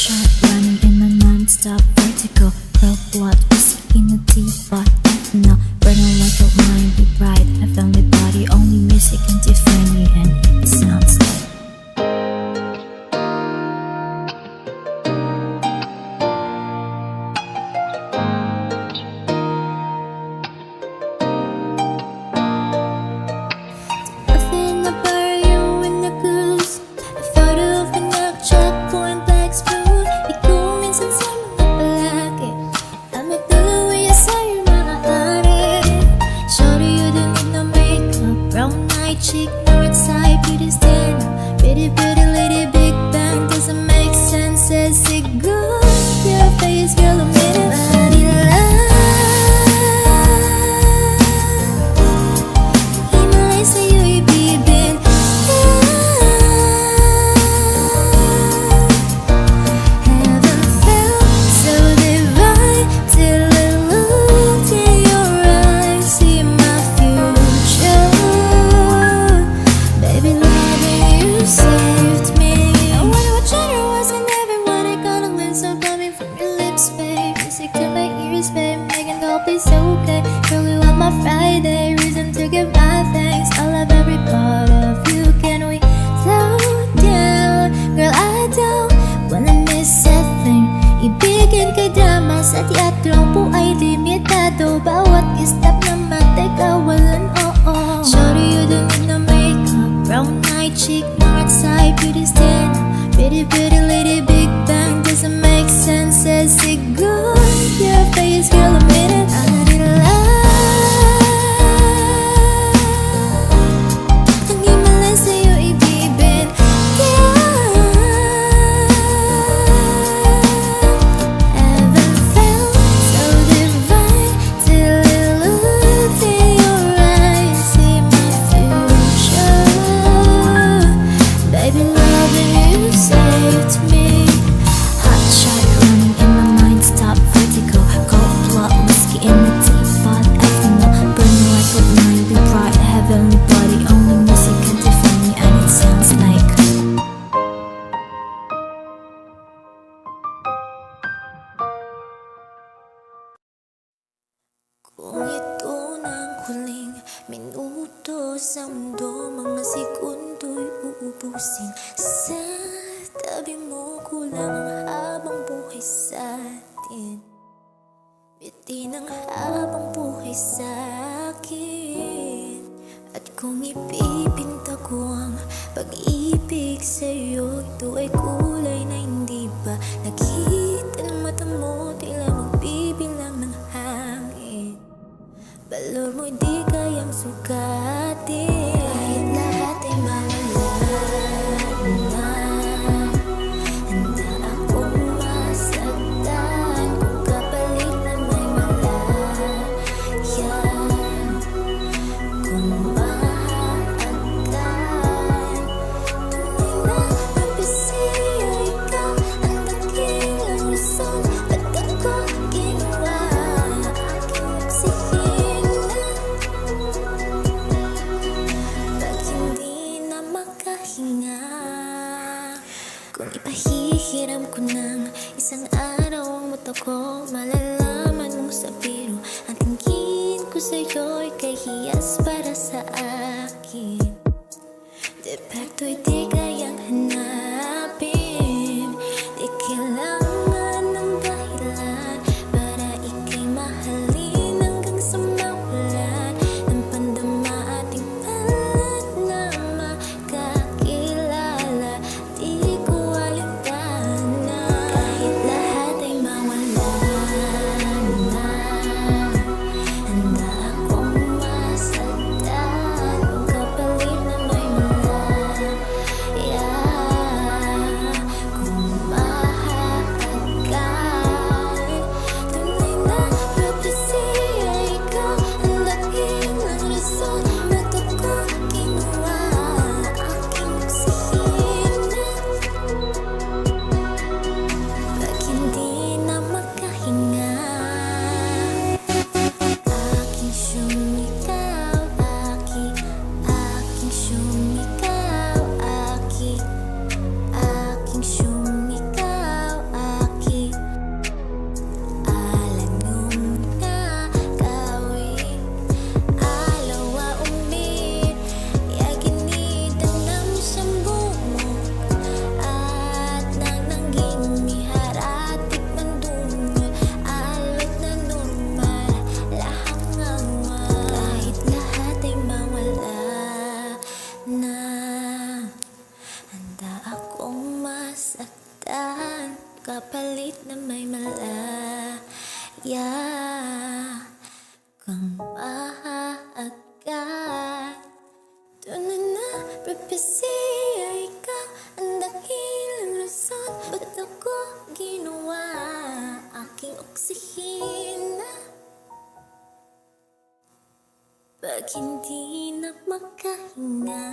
shot running in my non-stop vertigo. Cold blood, whiskey in a teapot, ethanol burning like a wine, be bright, heavenly body. Only music can define me, and it sounds like chick, north side, beauty stand up. Pretty, pretty lady, big bang. Doesn't make sense, says it good. Your face, girl, I'm in a body love. Himalaya sa'yo'y bibin. Heaven felt so divine till I looked in your eyes. See my future. Baby, loving you saved me. I wonder what genre wasn't everyone I got a list of coming from your lips, babe. Music to my ears, babe. Making all peace okay. Girl, you are my Friday, reason to give my thanks. I love every part of you. Can we slow down? Girl, I don't wanna miss a thing. Ibigin kay drama sa teatro po ay limitado. Bawat istap na mateka, walang oo. Shorty, you don't need no makeup. Brown eye chick, north side, beauty stand up. Pretty, pretty lady, big bang. Doesn't make sense, says it good. Your face, girl, I'm in it. I need love. Ang himalan sa'yo ibibin. Heaven felt so divine till I looked in your eyes. See my future. Baby, loving you saved me. Hot shot running in my mind, stop vertigo. Cold blood, whiskey in the teapot, ethanol burning like a wine, be bright, heavenly body. Only music can define me, and it sounds like kung ito ng huling minuto sa mundo, mga sekundo'y uubusin. Sa tabi mo, kulang ang habang buhay sa atin. Bitin ang habang buhay sa akin. At kung ipipinta ko ang pag-ibig sa'yo, ito ay kulay na hindi ba nakita ng mata mo, tila magbibilang ng hangin. Balor mo'y di kayang sukatin. Kahit lahat ay mawala na, handa akong masaktan kung kapalit na may malayan. Kung maaakan, tunay na nagbisiya ikaw ang dakilang rason. Ba't ako ginawa aking magsihina? Pag hindi na makahinga, kung ipahihiram ko ng isang araw ang mata ko, malalaman mo sa biro ang tingin ko sa'yo'y kahiyas para sa akin. Depekto'y di kayang hanapin. Di kailangan ng dahilan para ika'y mahalin hanggang sa mawalan ng pandama ating palat na makakilala. Di ko alintana. Kahit lahat ay mawala na, handa akong masaktan kung kapalit na may malayan. Pag hindi na makahinga